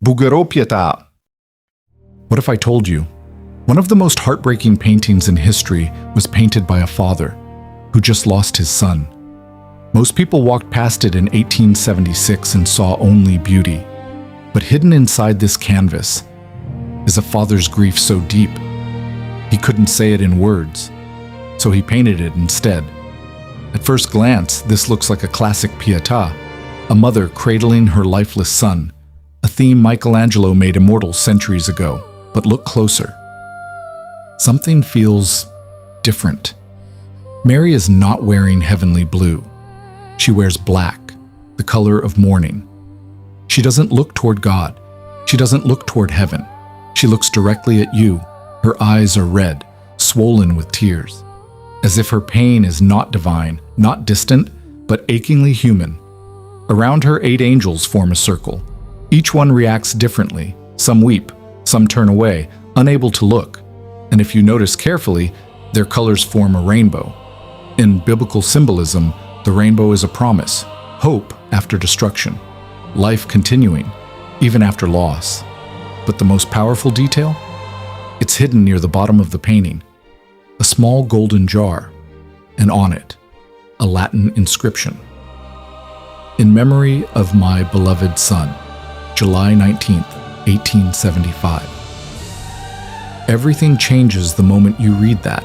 Bouguereau Pietà. What if I told you? One of the most heartbreaking paintings in history was painted by a father who just lost his son. Most people walked past it in 1876 and saw only beauty. But hidden inside this canvas is a father's grief so deep, he couldn't say it in words, so he painted it instead. At first glance, this looks like a classic Pietà, a mother cradling her lifeless son, a theme Michelangelo made immortal centuries ago. But look closer. Something feels different. Mary is not wearing heavenly blue. She wears black, the color of mourning. She doesn't look toward God. She doesn't look toward heaven. She looks directly at you. Her eyes are red, swollen with tears, as if her pain is not divine, not distant, but achingly human. Around her, 8 angels form a circle. Each one reacts differently. Some weep, some turn away, unable to look. And if you notice carefully, their colors form a rainbow. In biblical symbolism, the rainbow is a promise, hope after destruction, life continuing, even after loss. But the most powerful detail? It's hidden near the bottom of the painting. A small golden jar, and on it, a Latin inscription. In memory of my beloved son, July 19th, 1875. Everything changes the moment you read that,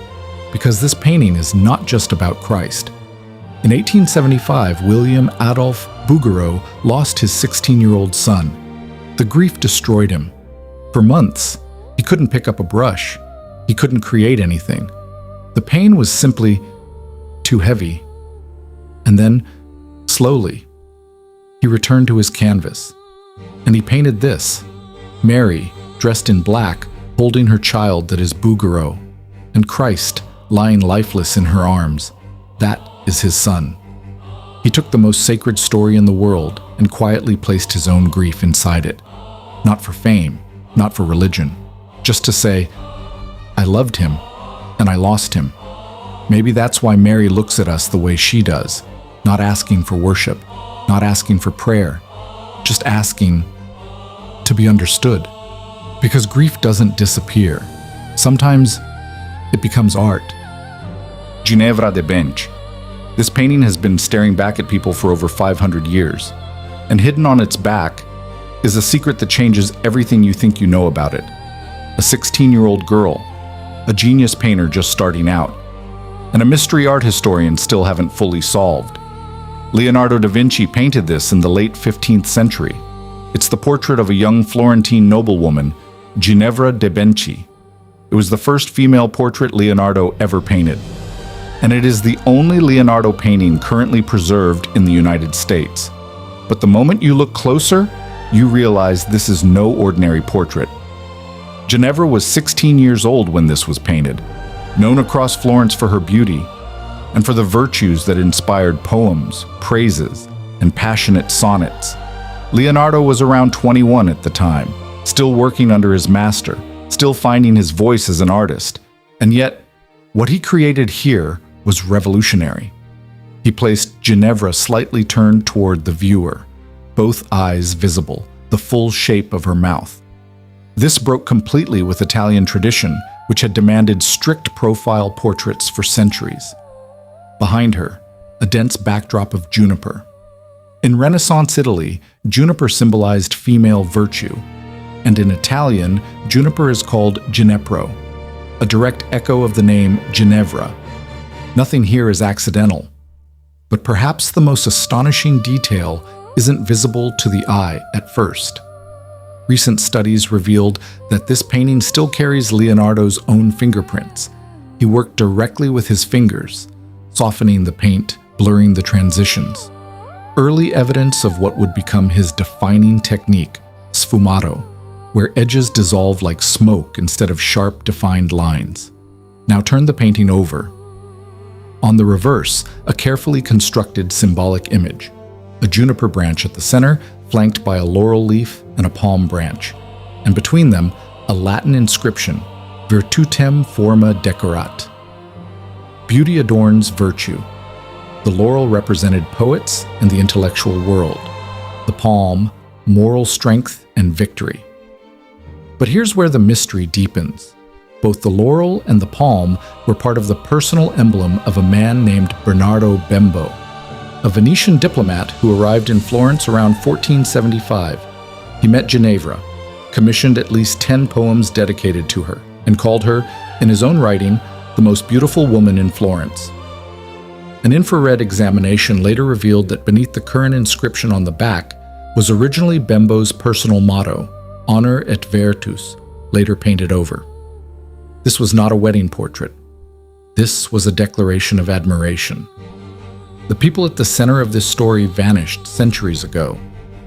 because this painting is not just about Christ. In 1875, William Adolphe Bouguereau lost his 16-year-old son. The grief destroyed him. For months, he couldn't pick up a brush. He couldn't create anything. The pain was simply too heavy. And then, slowly, he returned to his canvas. And he painted this, Mary, dressed in black, holding her child that is Bouguereau, and Christ lying lifeless in her arms. That is his son. He took the most sacred story in the world and quietly placed his own grief inside it. Not for fame, not for religion, just to say, I loved him, and I lost him. Maybe that's why Mary looks at us the way she does, not asking for worship, not asking for prayer, just asking to be understood. Because grief doesn't disappear. Sometimes it becomes art. Ginevra de Benci. This painting has been staring back at people for over 500 years, and hidden on its back is a secret that changes everything you think you know about it. A 16-year-old girl, a genius painter just starting out, and a mystery art historian still haven't fully solved. Leonardo da Vinci painted this in the late 15th century. It's the portrait of a young Florentine noblewoman, Ginevra de Benci. It was the first female portrait Leonardo ever painted. And it is the only Leonardo painting currently preserved in the United States. But the moment you look closer, you realize this is no ordinary portrait. Ginevra was 16 years old when this was painted, known across Florence for her beauty and for the virtues that inspired poems, praises, and passionate sonnets. Leonardo was around 21 at the time, still working under his master, still finding his voice as an artist. And yet, what he created here was revolutionary. He placed Ginevra slightly turned toward the viewer, both eyes visible, the full shape of her mouth. This broke completely with Italian tradition, which had demanded strict profile portraits for centuries. Behind her, a dense backdrop of juniper. In Renaissance Italy, juniper symbolized female virtue, and in Italian, juniper is called ginepro, a direct echo of the name Ginevra. Nothing here is accidental, but perhaps the most astonishing detail isn't visible to the eye at first. Recent studies revealed that this painting still carries Leonardo's own fingerprints. He worked directly with his fingers, softening the paint, blurring the transitions. Early evidence of what would become his defining technique, sfumato, where edges dissolve like smoke instead of sharp, defined lines. Now turn the painting over. On the reverse, a carefully constructed symbolic image, a juniper branch at the center, flanked by a laurel leaf and a palm branch, and between them, a Latin inscription, Virtutem forma decorat. Beauty adorns virtue. The laurel represented poets and the intellectual world. The palm, moral strength and victory. But here's where the mystery deepens. Both the laurel and the palm were part of the personal emblem of a man named Bernardo Bembo, a Venetian diplomat who arrived in Florence around 1475. He met Ginevra, commissioned at least 10 poems dedicated to her, and called her, in his own writing, the most beautiful woman in Florence. An infrared examination later revealed that beneath the current inscription on the back was originally Bembo's personal motto, Honor et Virtus, later painted over. This was not a wedding portrait. This was a declaration of admiration. The people at the center of this story vanished centuries ago,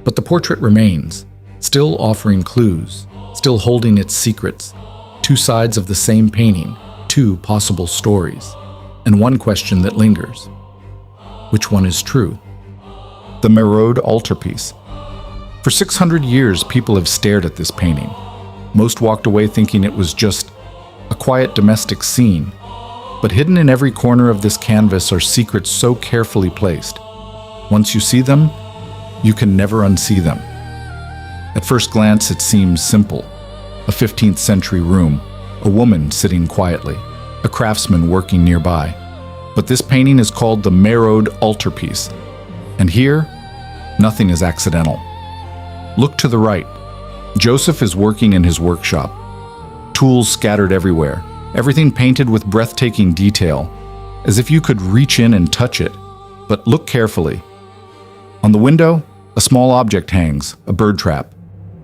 but the portrait remains, still offering clues, still holding its secrets, two sides of the same painting, two possible stories, and one question that lingers. Which one is true? The Mérode Altarpiece. For 600 years, people have stared at this painting. Most walked away thinking it was just a quiet domestic scene, but hidden in every corner of this canvas are secrets so carefully placed. Once you see them, you can never unsee them. At first glance, it seems simple. A 15th century room, a woman sitting quietly, a craftsman working nearby. But this painting is called the Mérode Altarpiece, and here, nothing is accidental. Look to the right. Joseph is working in his workshop. Tools scattered everywhere, everything painted with breathtaking detail, as if you could reach in and touch it. But look carefully. On the window, a small object hangs, a bird trap.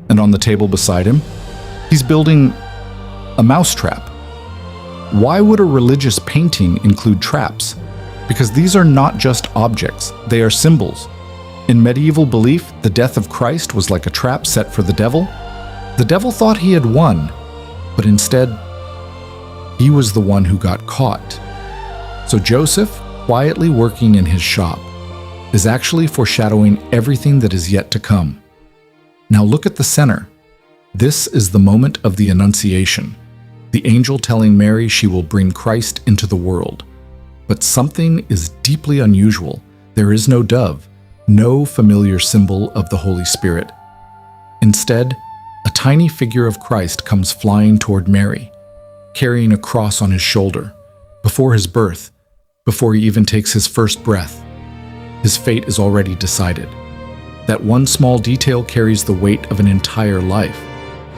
And on the table beside him, he's building a mousetrap. Why would a religious painting include traps? Because these are not just objects, they are symbols. In medieval belief, the death of Christ was like a trap set for the devil. The devil thought he had won, but instead, he was the one who got caught. So Joseph, quietly working in his shop, is actually foreshadowing everything that is yet to come. Now look at the center. This is the moment of the Annunciation, the angel telling Mary she will bring Christ into the world. But something is deeply unusual. There is no dove, no familiar symbol of the Holy Spirit. Instead, a tiny figure of Christ comes flying toward Mary, carrying a cross on his shoulder, before his birth, before he even takes his first breath. His fate is already decided. That one small detail carries the weight of an entire life,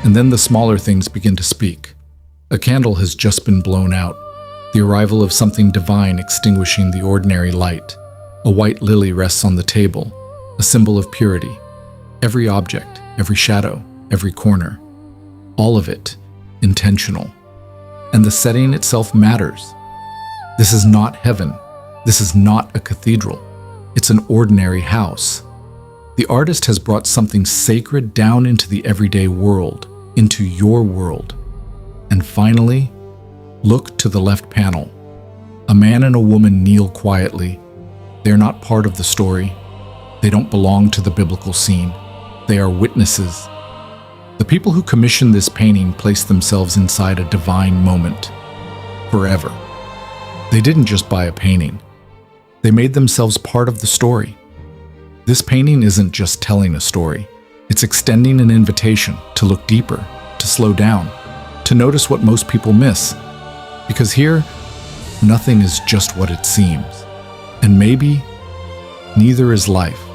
and then the smaller things begin to speak. A candle has just been blown out, the arrival of something divine extinguishing the ordinary light. A white lily rests on the table, a symbol of purity. Every object, every shadow, every corner, all of it intentional. And the setting itself matters. This is not heaven. This is not a cathedral. It's an ordinary house. The artist has brought something sacred down into the everyday world, into your world. And finally, look to the left panel. A man and a woman kneel quietly. They're not part of the story. They don't belong to the biblical scene. They are witnesses. The people who commissioned this painting placed themselves inside a divine moment, forever. They didn't just buy a painting. They made themselves part of the story. This painting isn't just telling a story. It's extending an invitation to look deeper, to slow down, to notice what most people miss. Because here, nothing is just what it seems. And maybe neither is life.